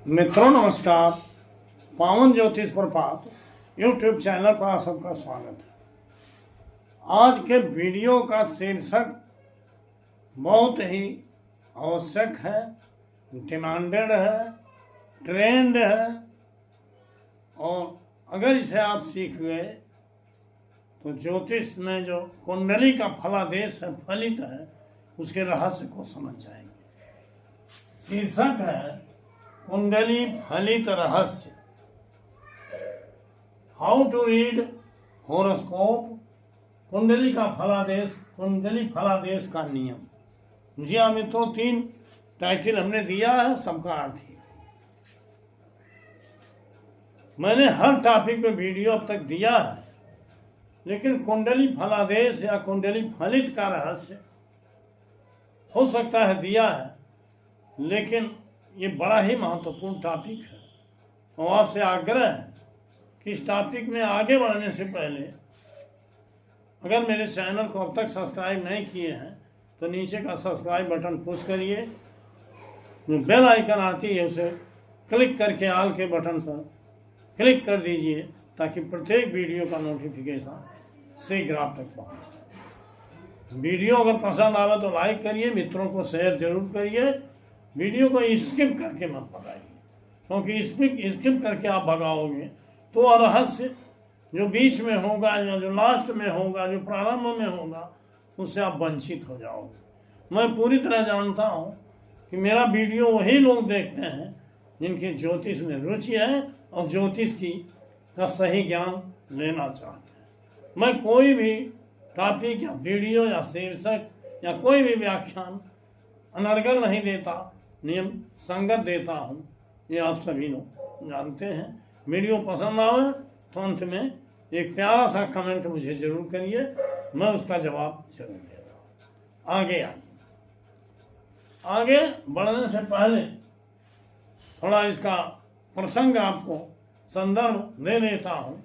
मित्रों नमस्कार। पावन ज्योतिष प्रपात यूट्यूब चैनल पर आप सबका स्वागत है। आज के वीडियो का शीर्षक बहुत ही आवश्यक है, डिमांडेड है, ट्रेंड है और अगर इसे आप सीख गए तो ज्योतिष में जो कुंडली का फलादेश है, फलित है, उसके रहस्य को समझ जाएंगे। शीर्षक है कुंडली फलित रहस्य, हाउ टू रीड होरोस्कोप, कुंडली का फलादेश, कुंडली फलादेश का नियम। जी हाँ मित्रों, 3 टाइटल हमने दिया है, सबका अर्थ ही मैंने हर टॉपिक पे वीडियो अब तक दिया है, लेकिन कुंडली फलादेश या कुंडली फलित का रहस्य हो सकता है दिया है, लेकिन ये बड़ा ही महत्वपूर्ण टॉपिक है और आपसे आग्रह है कि इस टॉपिक में आगे बढ़ने से पहले अगर मेरे चैनल को अब तक सब्सक्राइब नहीं किए हैं तो नीचे का सब्सक्राइब बटन पुश करिए, जो बेल आइकन आती है उसे क्लिक करके ऑल के बटन पर क्लिक कर दीजिए ताकि प्रत्येक वीडियो का नोटिफिकेशन शीघ्र आप तक पहुँच जाए। वीडियो अगर पसंद आवे तो लाइक करिए, मित्रों को शेयर जरूर करिए, वीडियो को स्किप करके मत भगाइए, क्योंकि स्किप करके आप भगाओगे तो रहस्य जो बीच में होगा या जो लास्ट में होगा, जो प्रारंभ में होगा, उससे आप वंचित हो जाओगे। मैं पूरी तरह जानता हूँ कि मेरा वीडियो वही लोग देखते हैं जिनकी ज्योतिष में रुचि है और ज्योतिष का सही ज्ञान लेना चाहते हैं। मैं कोई भी टॉपिक या वीडियो या शीर्षक या कोई भी व्याख्यान अनर्गल नहीं देता, नियम संगत देता हूँ, ये आप सभी लोग जानते हैं। वीडियो पसंद आवे तो अंत में एक प्यारा सा कमेंट मुझे जरूर करिए, मैं उसका जवाब जरूर देता हूँ। आगे बढ़ने से पहले थोड़ा इसका प्रसंग आपको संदर्भ दे देता हूँ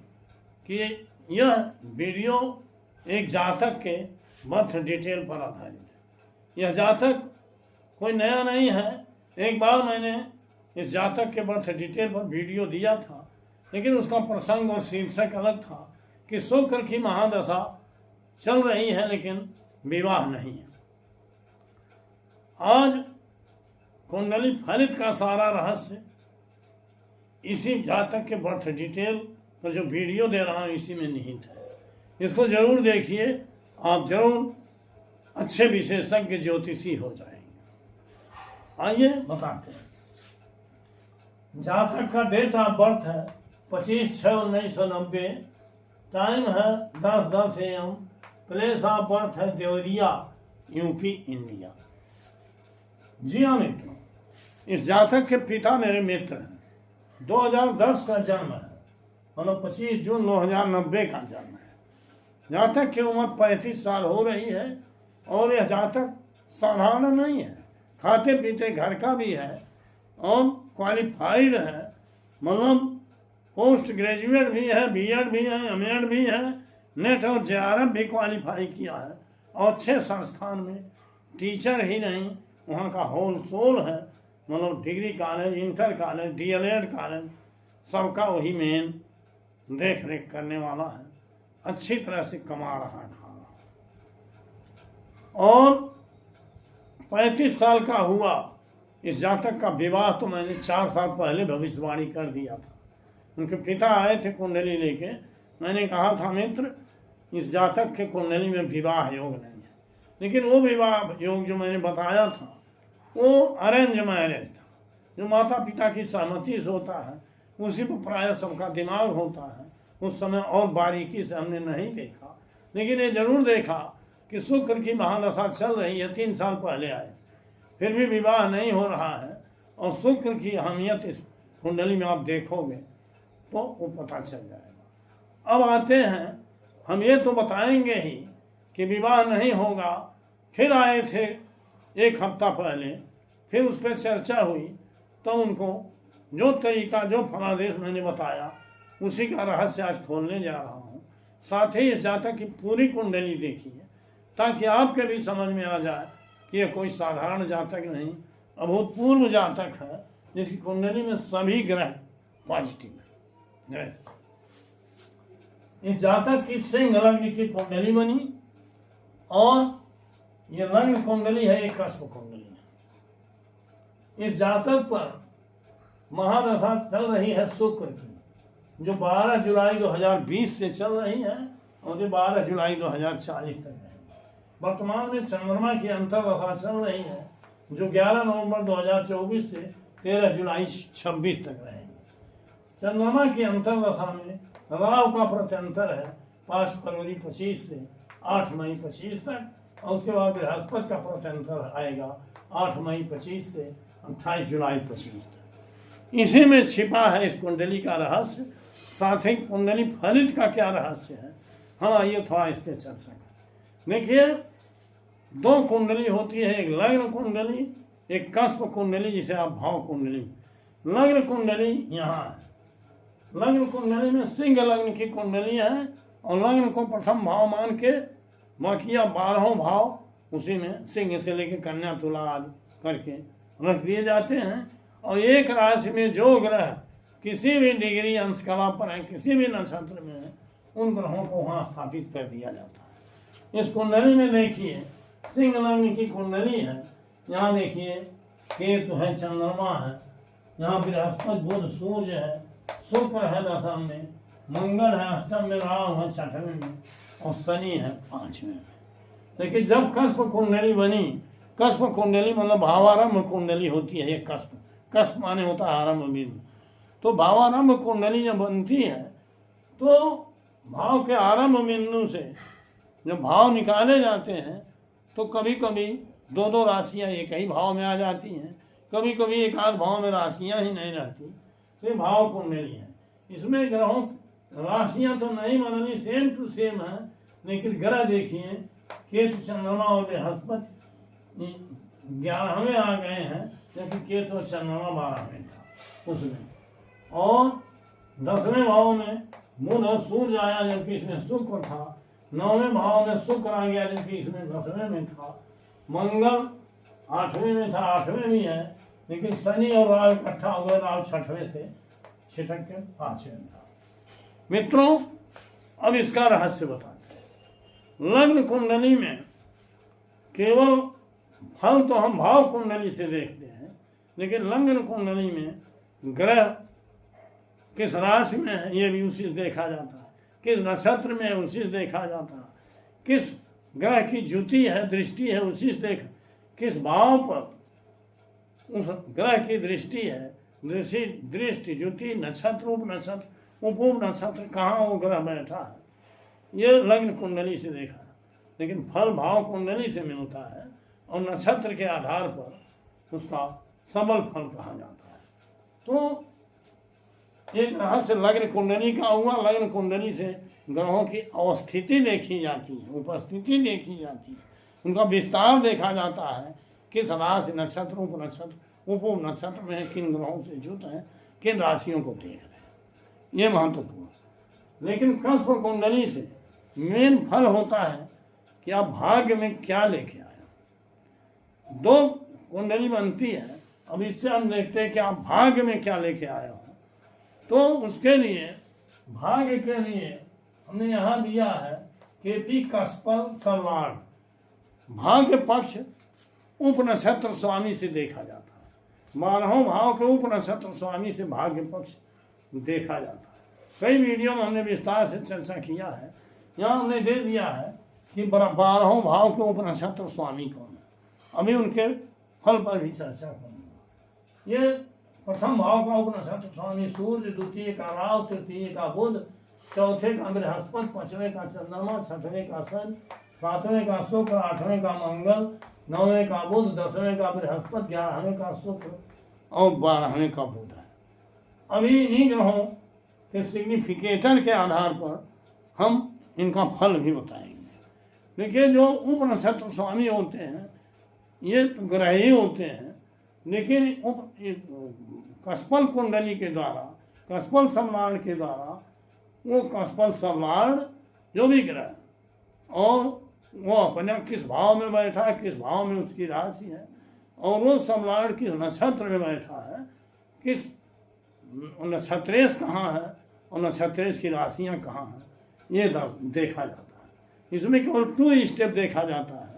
कि यह वीडियो एक जातक के बर्थ डिटेल पर आधारित है। यह जातक कोई नया नहीं है, एक बार मैंने इस जातक के बर्थ डिटेल पर वीडियो दिया था, लेकिन उसका प्रसंग और शीर्षक अलग था कि शुक्र की महादशा चल रही है लेकिन विवाह नहीं है। आज कुंडली फलित का सारा रहस्य इसी जातक के बर्थ डिटेल पर जो वीडियो दे रहा हूँ इसी में निहित है। इसको जरूर देखिए, आप जरूर अच्छे विशेषज्ञ ज्योतिषी हो जाएंगे। आइए बताते हैं। जातक का डेट ऑफ बर्थ है 25/6/1990, टाइम है 10:10 AM, प्लेस ऑफ बर्थ है देवरिया, यूपी, इंडिया। जी हाँ मित्रों, इस जातक के पिता मेरे मित्र हैं। 2010 का जन्म है, मतलब 25 जून 2090 का जन्म है। जातक की उम्र 35 साल हो रही है और यह जातक साधारण नहीं है, खाते पीते घर का भी है और क्वालिफाइड है, मतलब पोस्ट ग्रेजुएट भी है, बीएड भी है, एमएड भी है, नेट और जेआरएफ भी क्वालिफाई किया है और अच्छे संस्थान में टीचर ही नहीं, वहाँ का होल सोल है, मतलब degree college, inter college, DElEd college, सबका वही मेन देख रेख करने वाला है। अच्छी तरह से कमा रहा, खा रहा। और 35 साल का हुआ। इस जातक का विवाह तो मैंने 4 साल पहले भविष्यवाणी कर दिया था। उनके पिता आए थे कुंडली लेके, मैंने कहा था मित्र इस जातक के कुंडली में विवाह योग नहीं है, लेकिन वो विवाह योग जो मैंने बताया था वो अरेंज मैरिज था, जो माता पिता की सहमति से होता है, उसी पर प्राय सबका दिमाग होता है। उस समय और बारीकी से हमने नहीं देखा, लेकिन ये जरूर देखा कि शुक्र की महादशा चल रही है, 3 साल पहले आए, फिर भी विवाह नहीं हो रहा है। और शुक्र की अहमियत इस कुंडली में आप देखोगे तो वो पता चल जाएगा। अब आते हैं, हम ये तो बताएंगे ही कि विवाह नहीं होगा। फिर आए थे 1 हफ्ता पहले, फिर उस पर चर्चा हुई, तो उनको जो तरीका, जो फलादेश मैंने बताया, उसी का रहस्य आज खोलने जा रहा हूँ। साथ ही इस जातक की पूरी कुंडली देखिए ताकि आपके भी समझ में आ जाए कि यह कोई साधारण जातक नहीं, अभूतपूर्व जातक है जिसकी कुंडली में सभी ग्रह पॉजिटिव है। इस जातक की सिंह लग्न की कुंडली बनी और ये लग्न कुंडली है, एक कस्प कुंडली है। इस जातक पर महादशा चल रही है शुक्र की, जो 12 जुलाई 2020 से चल रही है और जो 12 जुलाई 2040 तक रहेगी। वर्तमान में चंद्रमा की अंतर्दशा चल रही है, जो 11 नवंबर 2024 से 13 जुलाई 26 तक रहेगी। चंद्रमा की अंतर्दशा में राहु का प्रत्यंतर है 5 फरवरी 25 से 8 मई 25 तक, और उसके बाद बृहस्पति का प्रत्यंतर आएगा 8 मई 25 से 28 जुलाई 25 तक। इसी में छिपा है इस कुंडली का रहस्य। साथ ही कुंडली फलित का क्या रहस्य है, हाँ आइए थोड़ा इस पर चर्चा करें। देखिए, 2 कुंडली होती है, एक लग्न कुंडली, एक कस्प कुंडली, जिसे आप भाव कुंडली। लग्न कुंडली यहाँ है। लग्न कुंडली में सिंह लग्न की कुंडली है और लग्न को प्रथम भाव मान के बाकी 12 भाव उसी में सिंह से लेकर कन्या तुला आदि करके रख दिए जाते हैं। और एक राशि में जो ग्रह किसी भी डिग्री अंश कला पर है, किसी भी नक्षत्र में है, उन ग्रहों को वहाँ स्थापित कर दिया जाता है। इस कुंडली में देखिए, सिंह लग्न की कुंडली है। यहाँ देखिए केतु है, चंद्रमा है, यहाँ बृहस्पति बुध सूर्य है, शुक्र है दशम में, मंगल है अष्टम में, राहु है 6वें में और शनि है 5वें में। देखिए, जब कस्प कुंडली बनी, कस्प कुंडली मतलब भावारंभ कुंडली होती है। एक कस्प, कस्प माने होता है आरंभ बिंदु। तो भावारंभ कुंडली जब बनती है तो भाव के आरंभ बिंदु से जब भाव निकाले जाते हैं तो कभी कभी 2-2 राशियाँ एक ही भाव में आ जाती हैं, कभी कभी एक आध भाव में राशियाँ ही नहीं रहती। तो ये भाव कुंडली है। इसमें ग्रहों राशियाँ तो नहीं बदली, सेम टू सेम है, लेकिन ग्रह देखिए, केतु चंद्रमा और बृहस्पति 11वें आ गए हैं, जबकि केतु और चंद्रमा 12वें था उसमें। और 10वें भाव में बुध और सूर्य आया, जबकि इसमें शुक्र था। 9वें भाव में शुक्र आ गया, जबकि इसमें 10वें में था। मंगल 8वें में था, 8वें भी है, लेकिन शनि और राहु इकट्ठा हो गए, राहु 6वें से छिटक के 5वें में था। मित्रों, अब इसका रहस्य बताते हैं। लग्न कुंडली में केवल फल तो हम भाव कुंडली से देखते हैं, लेकिन लग्न कुंडली में ग्रह किस राशि में है ये भी उसी से देखा जाता है, किस नक्षत्र में है उसी से देखा जाता है, किस ग्रह की ज्योति है, दृष्टि है, उसी से देखा, किस भाव पर उस ग्रह की दृष्टि है, दृष्टि ज्योति, नक्षत्र, उप नक्षत्र कहाँ वो ग्रह बैठा है, ये लग्न कुंडली से देखा है। लेकिन फल भाव कुंडली से मिलता है और नक्षत्र के आधार पर उसका सबल फल कहा जाता है। तो एक रहस्य लग्न कुंडली का हुआ। लग्न कुंडली से ग्रहों की अवस्थिति देखी जाती है, उपस्थिति देखी जाती है, उनका विस्तार देखा जाता है, किस राशि, नक्षत्र, उप नक्षत्र में किन ग्रहों से जुट है, किन राशियों को देख रहे हैं, ये महत्वपूर्ण। लेकिन कस्प कुंडली से मेन फल होता है कि आप भाग्य में क्या लेके आए। 2 कुंडली बनती है, अब इससे हम देखते हैं कि आप भाग्य में क्या लेके आए हो। तो उसके लिए, भाग्य के लिए हमने यहाँ दिया है केपी कस्पल सर्वाण। भाग्य पक्ष उप नक्षत्र स्वामी से देखा जाता है। 12 भाव के उप नक्षत्र स्वामी से भाग्य पक्ष देखा जाता है। कई वीडियो में हमने विस्तार से चर्चा किया है। यहाँ हमने दे दिया है कि 12 भाव के उप नक्षत्र स्वामी कौन है। अभी उनके फल पर भी चर्चा करूँगा। ये प्रथम भाव का उप नक्षत्र स्वामी सूर्य, द्वितीय का राहु, तृतीय का बुध, चौथे का बृहस्पति, 5वें का चंद्रमा, 6वें का शनि, 7वें का शुक्र, 8वें का मंगल, 9वें का बुध, 10वें का बृहस्पति, 11वें का शुक्र और 12वें का बुध है। अभी इन्हीं ग्रहों के सिग्निफिकेटर के आधार पर हम इनका फल भी बताएंगे। देखिए, जो उप नक्षत्र स्वामी होते हैं ये तो ग्रह ही होते हैं, लेकिन कस्पल कुंडली के द्वारा, कस्पल सम्राट के द्वारा, वो कस्पल सम्राट जो भी ग्रह और वो अपने किस भाव में बैठा है, किस भाव में उसकी राशि है और वो सम्राट किस नक्षत्र में बैठा है, किस नक्षत्रेश कहाँ है और नक्षत्रेश की राशियाँ कहाँ हैं, ये देखा जाता है। इसमें केवल 2 स्टेप देखा जाता है।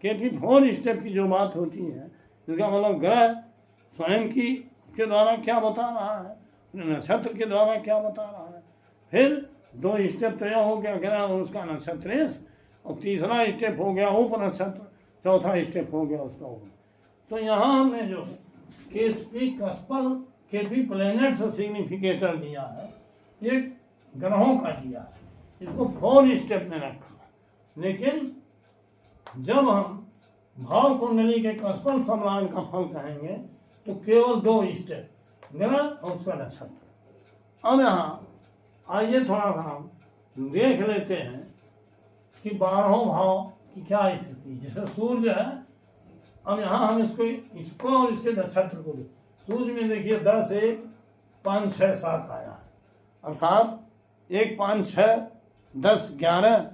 KP4 स्टेप की जो बात होती है, इसका मतलब ग्रह स्वयं की के द्वारा क्या बता रहा है, नक्षत्र के द्वारा क्या बता रहा है। फिर 2 स्टेप तो यह हो गया ग्रह और उसका नक्षत्रेश, और तीसरा स्टेप हो गया उप नक्षत्र, चौथा स्टेप हो गया उसका उप। तो यहाँ हमने जो KP प्लैनेट से सिग्निफिकेटर दिया है, ये ग्रहों का दिया है, इसको 4 स्टेप में रखा। लेकिन जब हम भाव कुंडली के कस्पल सम्राट का फल कहेंगे तो केवल 2 स्टेप, ग्रह और उसका नक्षत्र। अब यहाँ आइए थोड़ा सा हम देख लेते हैं कि 12 भाव की क्या स्थिति। जैसे सूर्य है, अब यहाँ हम इसको और इसके नक्षत्र को देखें। सूर्य में देखिए 10, 1, 5, 6, 7 आया है, अर्थात 1, 5, 6, 10, 11।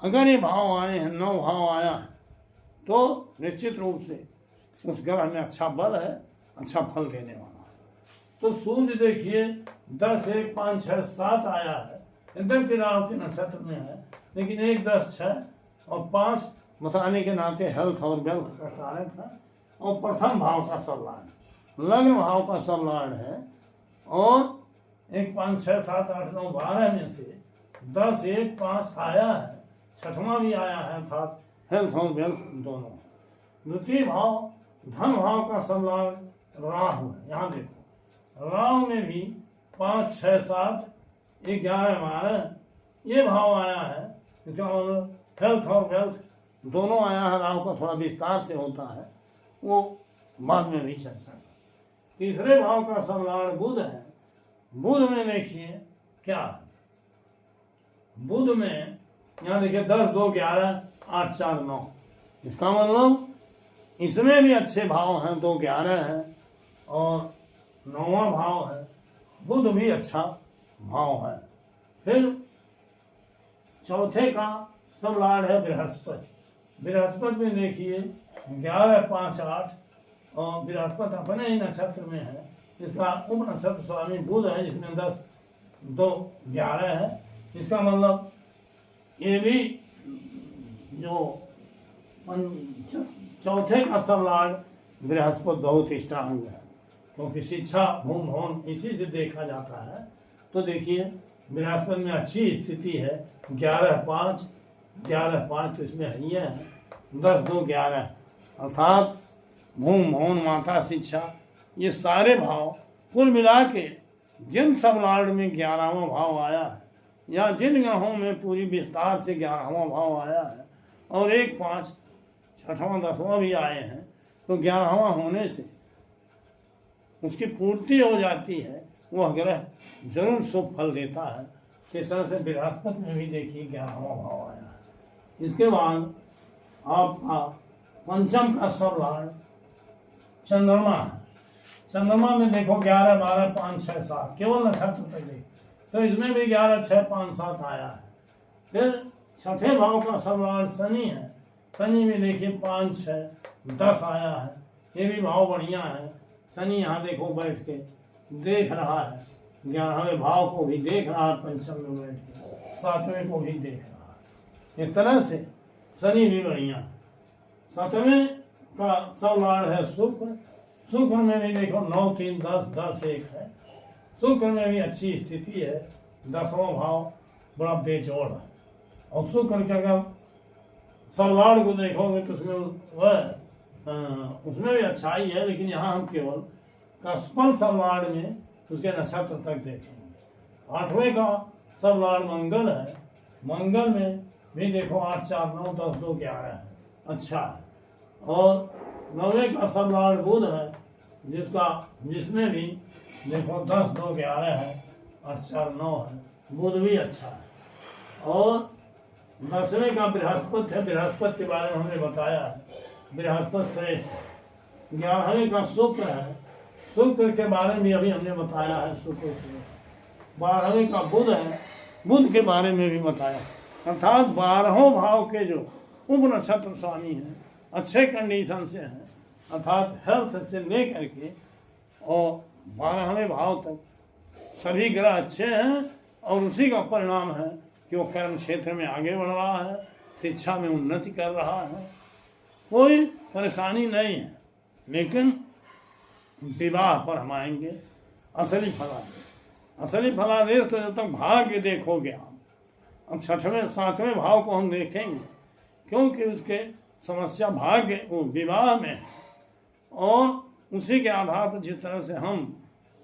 अगर ये भाव आए हैं, 9 भाव आया है, तो निश्चित रूप से उस ग्रह में अच्छा बल है, अच्छा फल देने वाला है। तो सूर्य देखिए 10, 1, 5, 6, 7 आया है, इंद्र के राहु के नक्षत्र में है, लेकिन 1, 10, 6 और 5 बताने के नाते हेल्थ और वेल्थ का कारक है, और प्रथम भाव का सबलॉर्ड, लग्न भाव का सबलॉर्ड है। और 1, 5, 6, 7, 8, 9, 12 में से 10, 1, 5 आया है, 6वां भी आया है, अर्थात हेल्थ और वेल्थ दोनों। द्वितीय भाव धन भाव का सबलॉर्ड राहु है। यहाँ देखो राहु में भी 5, 6, 7, 11, 12 ये भाव आया है, इसका मतलब हेल्थ और वेल्थ दोनों आया है। राहु का थोड़ा विस्तार से होता है, वो बाद में भी चर्चा है। तीसरे भाव का सबलॉर्ड बुध है। बुध में देखिए क्या है, बुध में यहाँ देखिए 10, 2, 11, 8, 4, 9, इसका मतलब इसमें भी अच्छे भाव हैं, 2, 11 है और 9वां भाव है, बुध भी अच्छा भाव है। फिर चौथे का सबलॉर्ड है बृहस्पति। बृहस्पति में देखिए 11, 5, 8 और बृहस्पति अपने ही नक्षत्र में है, इसका उप नक्षत्र स्वामी बुध है, जिसमें 10, 2, 11 है। इसका मतलब ये भी जो चौथे का सबलॉर्ड बृहस्पति बहुत स्ट्रांग है, क्योंकि शिक्षा भूम भवन इसी से देखा जाता है। तो देखिए बृहस्पति में अच्छी स्थिति है, 11, 5, 11, 5 तो इसमें है ही है, 10, 2, 11 अर्थात भूम भवन माता शिक्षा, ये सारे भाव कुल मिला के जिन सबलॉर्ड में 11वां भाव आया है, या जिन ग्रहों में पूरी विस्तार से 11वां भाव आया है और 1, 5, 6वां 10वां भी आए हैं, तो 11वां होने से उसकी पूर्ति हो जाती है, वह ग्रह जरूर शुभ फल देता है। इस तरह से बृहस्पति में भी देखिए 11वां भाव आया है। इसके बाद आपका पंचम का सबलॉर्ड चंद्रमा है। चंद्रमा में देखो 11, 12, 5, 6, 7 केवल नक्षत्र तक देखो, तो इसमें भी 11, 6, 5, 7 आया है। फिर छठे भाव का सबलॉर्ड शनि है। शनि में देखिए 5, 6, 10 आया है, ये भी भाव बढ़िया है। शनि यहाँ देखो बैठ के देख रहा है, 11वें भाव को भी देख रहा है, पंचम में बैठ के 7वें को भी देख रहा है। इस तरह से शनि भी बढ़िया है। 7वें का सबलॉर्ड है शुक्र। शुक्र में भी देखो 9, 3, 10, 10, 1 है। शुक्र में भी अच्छी स्थिति है, 10वां भाव बड़ा बेजोड़ है। और शुक्र के अगर सबलॉर्ड को देखोगे तो उसमें भी अच्छाई है, लेकिन यहाँ हम केवल कस्पल सबलॉर्ड में उसके नक्षत्र तक देखेंगे। 8वें का सबलॉर्ड मंगल है। मंगल में भी देखो 8, 4, 9, 10, 2, 11 है, अच्छा है। और 9वें का सबलॉर्ड बुध है, जिसमें भी देखो 10, 2, 11 है, 8, 4, 9 है, बुध भी अच्छा है। और 10वें का बृहस्पति है। बृहस्पति के बारे में हमने बताया है, बृहस्पति श्रेष्ठ है। 11वें का शुक्र है। शुक्र के बारे में अभी हमने बताया है, शुक्र श्रेष्ठ। 12वें का बुध है, बुध के बारे में भी बताया। अर्थात 12 भाव के जो उप नक्षत्र स्वामी हैं, अच्छे कंडीशन से हैं, अर्थात हेल्थ से लेकर के और 12वें भाव तक सभी ग्रह अच्छे हैं और उसी का परिणाम है कि वो कर्म क्षेत्र में आगे बढ़ रहा है, शिक्षा में उन्नति कर रहा है, कोई परेशानी नहीं है। लेकिन विवाह पर हम आएंगे। असली फलादेश, असली फलादेश तो जब तक भाग्य देखोगे आप। अब 6वें 7वें भाव को हम देखेंगे, क्योंकि उसके समस्या भाग्य वो विवाह में है और उसी के आधार पर जिस तरह से हम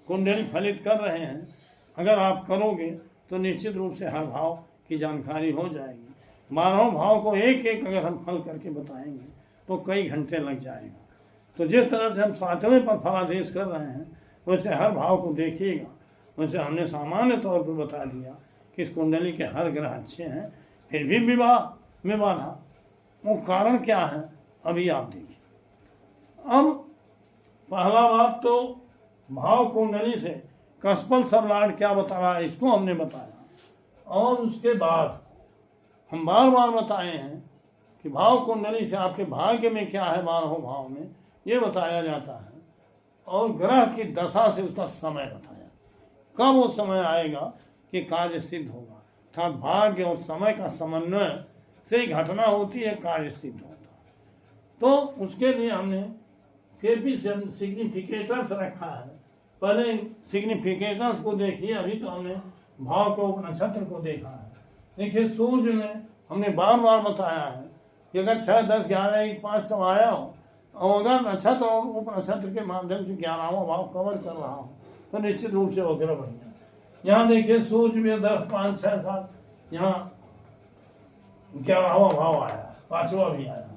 कुंडली फलित कर रहे हैं, अगर आप करोगे तो निश्चित रूप से हर भाव की जानकारी हो जाएगी। 12 भाव को एक एक अगर हम फल करके बताएंगे तो कई घंटे लग जाएगा। तो जिस तरह से हम 7वें पर फलादेश कर रहे हैं वैसे हर भाव को देखिएगा। वैसे हमने सामान्य तौर पर बता दिया कि इस कुंडली के हर ग्रह अच्छे हैं, फिर भी विवाह में बाधा, वो कारण क्या है अभी आप देखिए। अब पहला बात तो भाव कुंडली से कस्पल सबलाट क्या बता रहा है इसको हमने बताया, और उसके बाद हम बार बार बताए हैं कि भाव कुंडली से आपके भाग्य में क्या है 12 भाव में ये बताया जाता है, और ग्रह की दशा से उसका समय बताया, कब वो समय आएगा कि कार्य सिद्ध होगा। अर्थात भाग्य और समय का समन्वय से घटना होती है, कार्य सिद्ध होता है। तो उसके लिए हमने केपी सिग्निफिकेटर्स रखा है। पहले सिग्निफिकेटर्स को देखिए, अभी तो हमने भाव को नक्षत्र को देखा है। देखिए सूर्य में हमने बार बार बताया है कि अगर 6, 10, 11, 1, 5 सब आया हो और अगर नक्षत्र और उप नक्षत्र के माध्यम से 11वां भाव कवर कर रहा हो तो निश्चित रूप से वो ग्रह बढ़िया। यहाँ देखिए सूर्य में 10, 5, 6, 7, यहाँ 11वां भाव आया, 5वां भी आया।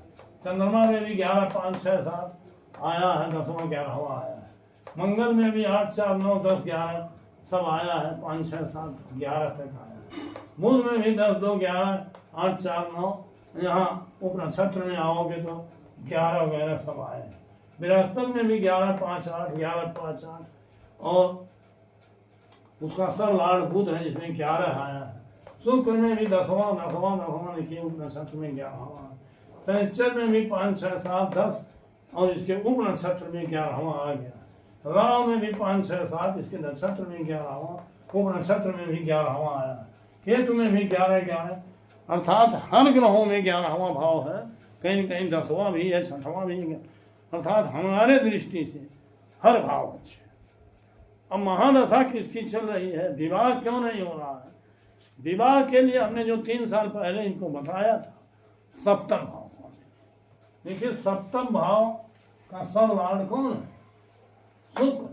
चंद्रमा में भी 11, 5, 6, 7 आया है, 10वां 11वां आया है। मंगल में भी 8, 4, 9, 10, 11 सब आया है, 5, 6, 7, 11 तक आया। बुध में भी 10, 2, 11, 8, 4, 9, यहाँ उप नक्षत्र में आओगे तो 11 वगैरह सब आए हैं। बृहस्पति में भी 11, 5, 8, 11, 5, 8 और उसका सब लाड़ बुध है जिसमें 11 आया है। शुक्र में भी 10वां देखिए उप नक्षत्र में 11वां। शनिश्चर में भी 5, 6, 7, 10 और इसके उप नक्षत्र में 11वां आ गया। राहु में भी 5, 6, 7 इसके नक्षत्र में 11वां, उप नक्षत्र में भी 11वां आया। केतु में भी 11, 11 अर्थात हर ग्रहों में 11वां भाव है, कहीं न कहीं 10वां भी है, 6वां भी है। अर्थात हमारे दृष्टि से हर भाव अच्छे। अब महादशा किसकी चल रही है, विवाह क्यों नहीं हो रहा है? विवाह के लिए हमने जो 3 साल पहले इनको बताया था, सप्तम भाव कौन है। देखिए सप्तम भाव का सब लॉर्ड कौन है? शुक्र।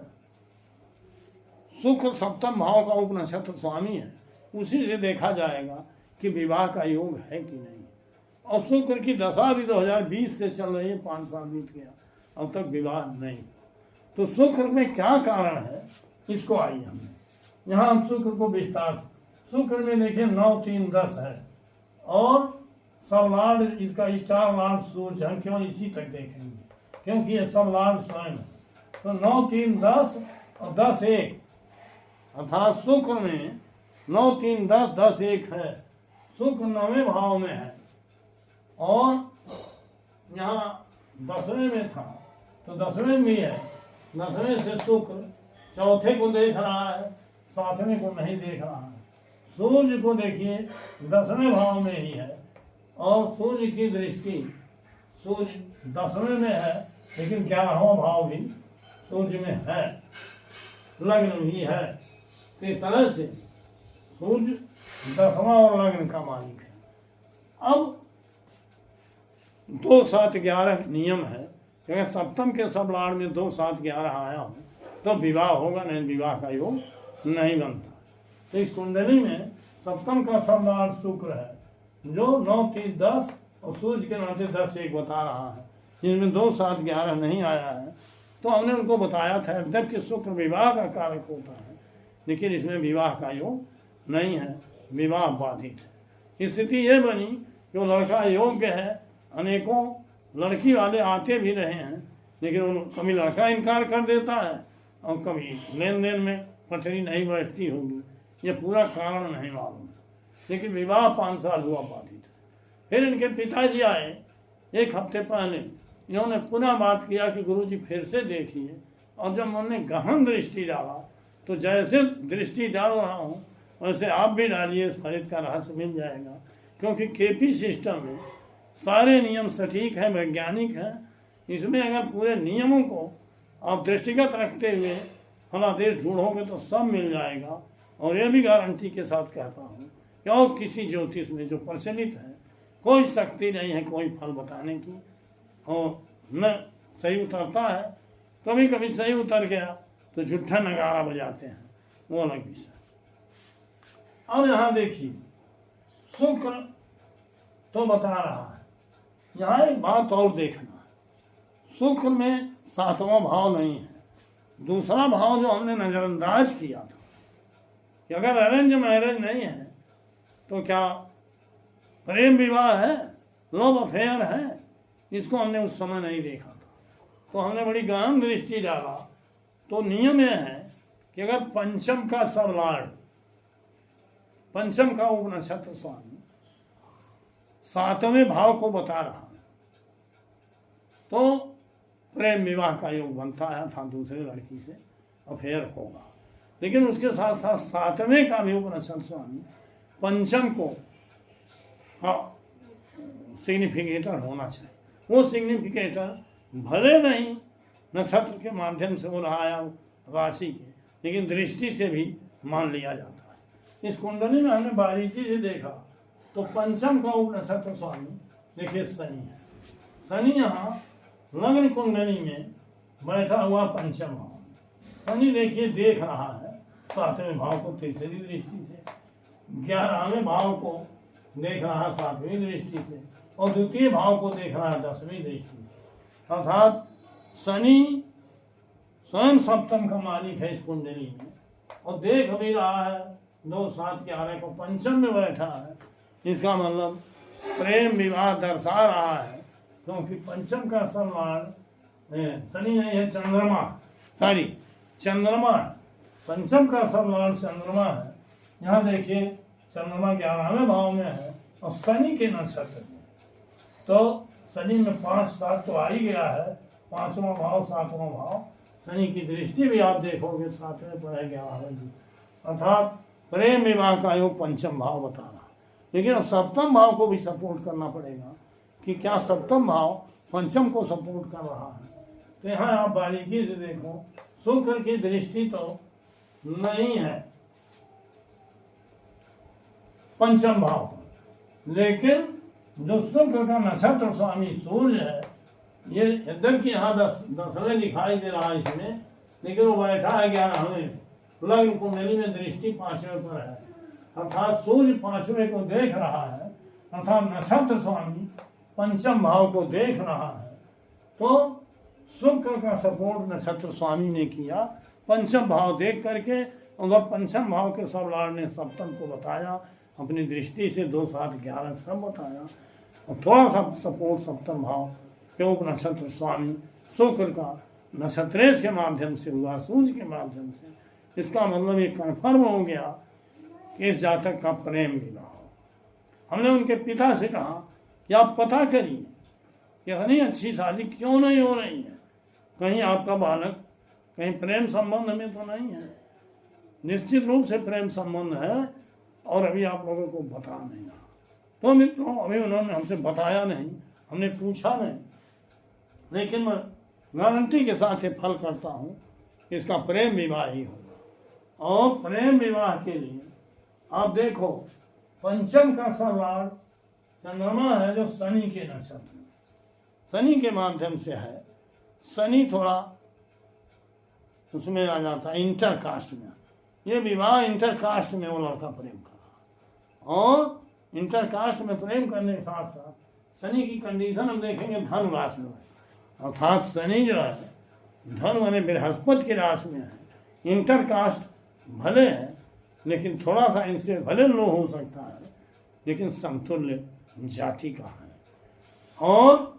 शुक्र सप्तम भाव का उप नक्षत्र स्वामी है। उसी से देखा जाएगा कि विवाह का योग है कि नहीं। और शुक्र की दशा भी 2020 से चल रही है, 5 साल बीत गया, अब तक विवाह नहीं। तो शुक्र में क्या कारण है इसको आइए हमने यहाँ हम शुक्र को विस्तार। शुक्र में देखिए 9, 3, 10 है और सब लॉर्ड इसका स्टार लॉर्ड सूर्य, हम क्यों इसी तक देखेंगे क्योंकि ये सब लॉर्ड स्वयं है। तो 9, 3, 10 और 10, 1 अर्थात शुक्र में 9, 3, 10, 10, 1 है। शुक्र 9वें भाव में है और यहाँ 10वें में था तो 10वें भी है। 10वें से शुक्र चौथे को देख रहा है, 7वें को नहीं देख रहा है। सूर्य को देखिए 10वें भाव में ही है और सूर्य की दृष्टि सूर्य 10वें में है, लेकिन 11वां भाव भी सूर्य में है, लग्न भी है। तो इस तरह से सूर्य 10वां और लग्न का मालिक है। अब 2, 7, 11 नियम है कि अगर सप्तम के सब लाड़ में 2, 7, 11 आया हो तो विवाह होगा, नहीं विवाह का योग नहीं बनता। तो इस कुंडली में सप्तम का सब लाड़ शुक्र है जो 9, 3, 10 और सूर्य के नाते 10, 1 बता रहा है, जिनमें 2, 7, 11 नहीं आया है। तो हमने उनको बताया था जबकि शुक्र विवाह का कारक होता है, लेकिन इसमें विवाह का योग नहीं है, विवाह बाधित है। स्थिति ये बनी जो लड़का योग्य है, अनेकों लड़की वाले आते भी रहे हैं, लेकिन कभी लड़का इनकार कर देता है और कभी लेन देन में पथरी नहीं बैठती होगी, ये पूरा कारण नहीं मालूम। लेकिन विवाह 5 साल हुआ बाधित है। फिर इनके पिताजी आए 1 हफ्ते पहले, इन्होंने पुनः बात किया कि गुरुजी फिर से देखिए और जब मैंने गहन दृष्टि डाला तो जैसे दृष्टि डाल रहा हूँ वैसे आप भी डालिए, फलित का रहस्य मिल जाएगा। क्योंकि केपी सिस्टम में सारे नियम सटीक हैं, वैज्ञानिक हैं। इसमें अगर पूरे नियमों को आप दृष्टिगत रखते हुए फलादेश ढूंढोगे तो सब मिल जाएगा। और ये भी गारंटी के साथ कहता हूँ कि और किसी ज्योतिष में जो प्रचलित है कोई शक्ति नहीं है कोई फल बताने की, और न सही उतरता है। कभी कभी सही उतर गया तो झूठा नगारा बजाते हैं, वो अलग विषय। अब यहाँ देखिए, शुक्र तो बता रहा है, यहाँ एक बात और देखना है। शुक्र में 7वां भाव नहीं है। दूसरा भाव जो हमने नजरअंदाज किया था कि अगर अरेंज मैरिज नहीं है तो क्या प्रेम विवाह है, लव अफेयर है, इसको हमने उस समय नहीं देखा था। तो हमने बड़ी गहन दृष्टि डाला तो नियम यह है कि अगर पंचम का सबलार्ड, पंचम का उपनक्षत्र स्वामी 7वें भाव को बता रहा तो प्रेम विवाह का योग बनता है, था दूसरे लड़की से अफेयर होगा। लेकिन उसके साथ साथ 7वें का भी उपनक्षत्र स्वामी पंचम को सिग्निफिकेटर होना चाहिए। वो सिग्निफिकेटर भले नहीं नक्षत्र के माध्यम से हो रहा है राशि के, लेकिन दृष्टि से भी मान लिया जाता है। इस कुंडली में हमने बारीकी से देखा तो पंचम का उपनक्षत्र स्वामी देखिए शनि है। शनि यहाँ लग्न कुंडली में बैठा हुआ पंचम भाव। शनि देखिए देख रहा है 7वें भाव को तीसरी दृष्टि से, 11वें भाव को देख रहा है 7वीं दृष्टि से, और द्वितीय भाव को देख रहा है 10वीं दृष्टि से। अर्थात शनि स्वयं सप्तम का मालिक है इस कुंडली में, और देख भी रहा है 2, 7, 11 को पंचम में बैठा है। इसका मतलब प्रेम विवाह दर्शा रहा है, क्योंकि पंचम का सम्मान शनि नहीं है, चंद्रमा, सॉरी चंद्रमा, पंचम का सम्मान चंद्रमा है। यहाँ देखिए चंद्रमा 11वें भाव में है और शनि के नक्षत्र में, तो शनि में 5, 7 तो आ ही गया है। 5वां भाव 7वां भाव, शनि की दृष्टि भी आप देखोगे 7वें पर है 11वें की, अर्थात प्रेम विवाह का योग पंचम भाव बता रहा। लेकिन अब 7वें भाव को भी सपोर्ट करना पड़ेगा कि क्या 7वें भाव पंचम को सपोर्ट कर रहा है। तो यहाँ आप बारीकी से देखो, शुक्र की दृष्टि तो नहीं है पंचम भाव पर, लेकिन जो शुक्र का नक्षत्र स्वामी सूर्य है, ये यद्यपि यहाँ 10वें दिखाई दे रहा है इसमें, लेकिन वो बैठा है 11वें। लग्न कुंडली में दृष्टि 5वें पर है, अर्थात सूर्य 5वें को देख रहा है, अर्थात नक्षत्र स्वामी पंचम भाव को देख रहा है। तो शुक्र का सपोर्ट नक्षत्र स्वामी ने किया पंचम भाव देख करके, और पंचम भाव के सब लॉर्ड ने सप्तम को बताया अपनी दृष्टि से, 2, 7, 11 सब बताया, और थोड़ा सा सपोर्ट सप्तम भाव क्योंकि नक्षत्र स्वामी शुक्र का नक्षत्रेश के माध्यम से हुआ, सूर्य के माध्यम से। इसका मतलब ये कन्फर्म हो गया कि इस जातक का प्रेम विवाह हो। हमने उनके पिता से कहा कि आप पता करिए कि इतनी अच्छी शादी क्यों नहीं हो रही है, कहीं आपका बालक कहीं प्रेम संबंध में तो नहीं है। निश्चित रूप से प्रेम संबंध है, और अभी आप लोगों को बता नहीं रहा। तो मित्रों अभी उन्होंने हमसे बताया नहीं, हमने पूछा नहीं, लेकिन मैं गारंटी के साथ ये फल करता हूँ कि इसका प्रेम विवाह ही होगा। और प्रेम विवाह के लिए आप देखो पंचम का सरवार चंद्रमा है जो शनि के नक्षत्र में, शनि के माध्यम से है। शनि थोड़ा उसमें आ जाता है इंटर कास्ट में, ये विवाह इंटर कास्ट में वो लड़का प्रेम कर रहा, और इंटर कास्ट में प्रेम करने के साथ साथ शनि की कंडीशन हम देखेंगे धन राशि में, अर्थात शनि जो है धन माने बृहस्पति की राशि में है। इंटर कास्ट भले है, लेकिन थोड़ा सा इनसे भले लो हो सकता है, लेकिन समतुल्य जाति का है। और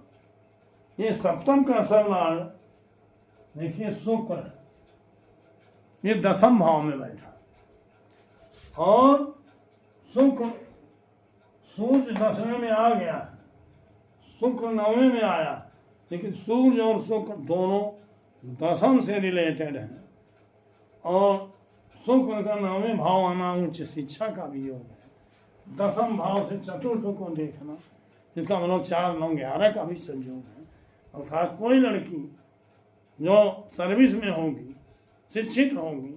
ये सप्तम का सरवार देखिए शुक्र है, ये 10वें भाव में बैठा, और शुक्र सूर्य 10वें में आ गया है, शुक्र 9वें में आया, लेकिन सूर्य और शुक्र दोनों दसम से रिलेटेड है। और शुक्र का नौवें भाव आना उच्च शिक्षा का भी योग है। दसम भाव से चतुर्थ को देखना, इसका मतलब 4, 9, 11 का भी संयोग है। अर्थात कोई लड़की जो सर्विस में होगी, शिक्षित होगी,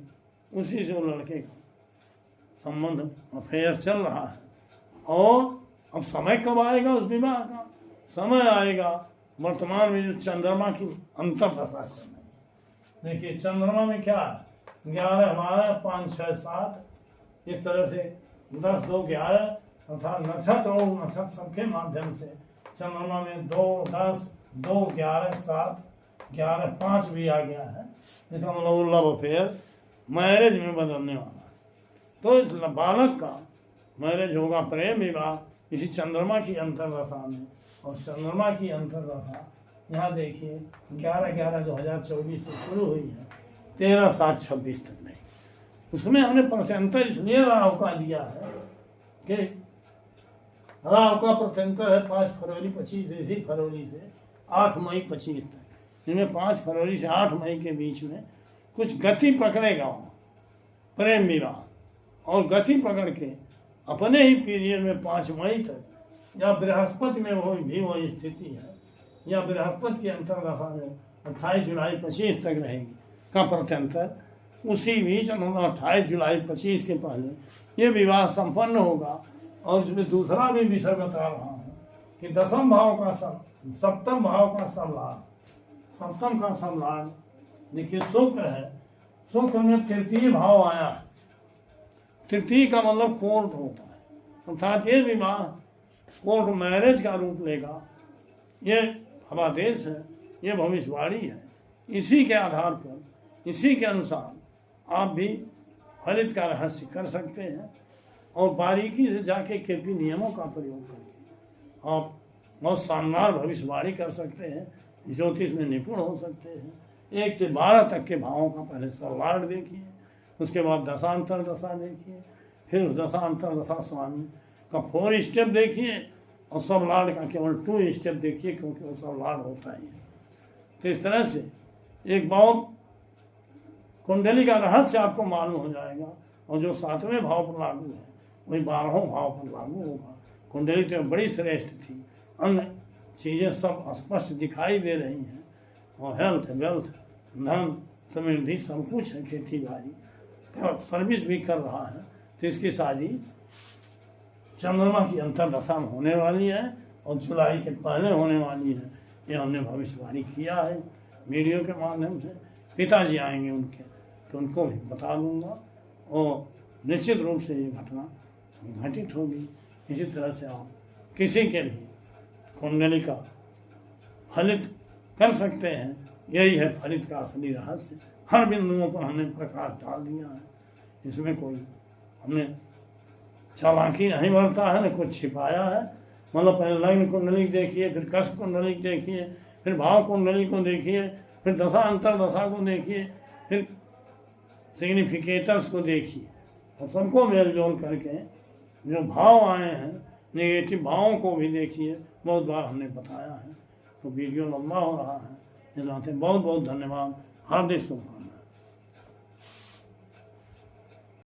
उसी से वो लड़के का संबंध अफेयर चल रहा है। और अब समय कब आएगा उस विवाह का? समय आएगा वर्तमान में जो चंद्रमा की अंतर दशा चल रही है। देखिए चंद्रमा में क्या है, 11, 12, 5, 6, 7, इस तरह से 10, 2, 11 अर्थात नक्षत्र और नक्षत्र सबके माध्यम से चंद्रमा में 2, 10, 2, 11, 7, 11, 5 भी आ गया है। इसका मतलब लव अफेयर मैरिज में बदलने वाला है। तो इस बालक का मैरिज होगा, प्रेम विवाह इसी चंद्रमा की अंतर्दशा में। और चंद्रमा की अंतर्दशा यहाँ देखिए 11/11/2024 से शुरू हुई है, 13/7/26 तक नहीं। उसमें हमने परसेंटेज इसलिए राहु का दिया है कि राहु का परसेंटेज है 5 फरवरी 25 इसी फरवरी से 8 मई 25 तक। इनमें 5 फरवरी से 8 मई के बीच में कुछ गति पकड़ेगा वहाँ प्रेम विवाह, और गति पकड़ के अपने ही पीरियड में 5 मई तक, या बृहस्पति में वो भी वही स्थिति है, या बृहस्पति की अंतर्दशा जो 28 जुलाई 25 तक रहेगी का प्रत्यंतर, उसी बीच 28 जुलाई 25 के पहले ये विवाह संपन्न होगा। और इसमें दूसरा भी विषय बता रहा हूँ कि दसम भाव का सप्तम भाव का समलाभ, सप्तम का समलाभ देखिए शुक्र है। शुक्र में तृतीय भाव आया है। तृतीय का मतलब कोर्ट होता है, अर्थात ये विवाह कोर्ट मैरिज का रूप लेगा। ये हवादेश है, ये भविष्यवाणी है। इसी के आधार पर, इसी के अनुसार आप भी फलित का रहस्य कर सकते हैं। और बारीकी से जाके केपी नियमों का प्रयोग करके आप बहुत शानदार भविष्यवाणी कर सकते हैं, ज्योतिष में निपुण हो सकते हैं। 1 से 12 तक के भावों का पहले सरलाट देखिए, उसके बाद दशांतर दशा देखिए, फिर उस दशांतर दशा स्वामी का 4 स्टेप देखिए, और सब लाड का केवल 2 स्टेप देखिए, क्योंकि वो सब लाड होता ही है। तो इस तरह से एक बहुत कुंडली का रहस्य आपको मालूम हो जाएगा। और जो 7वें भाव पर लागू है वही 12वें भाव पर लागू होगा। कुंडली तो बड़ी श्रेष्ठ थी, अन्य चीज़ें सब स्पष्ट दिखाई दे रही हैं। और हेल्थ, वेल्थ, धन, समृद्धि सब कुछ है, खेती बाड़ी, सर्विस भी कर रहा है। तो इसकी शादी चंद्रमा की अंतर्दशा में होने वाली है और जुलाई के पहले होने वाली है। ये हमने भविष्यवाणी किया है वीडियो के माध्यम से। पिताजी आएंगे उनके, तो उनको भी बता दूंगा, और निश्चित रूप से ये घटना घटित होगी। इसी तरह से आप किसी के भी कुंडली का फलित कर सकते हैं। यही है फलित का असली रहस्य। हर बिंदुओं पर हमने प्रकाश डाल दिया है। इसमें कोई हमने चालाकी नहीं बरता है, न कुछ छिपाया है। मतलब पहले लग्न कुंडली देखिए, फिर कष्ट कुंडली देखिए, फिर भाव कुंडली को देखिए, फिर दशा अंतर दशा को देखिए, फिर सिग्निफिकेटर्स को देखिए, और सबको मेल जोल करके जो भाव आए हैं, नेगेटिव भावों को भी देखिए। बहुत बार हमने बताया है। तो वीडियो लंबा हो रहा है, इस नाते बहुत बहुत धन्यवाद, हार्दिक शुभकामनाएं।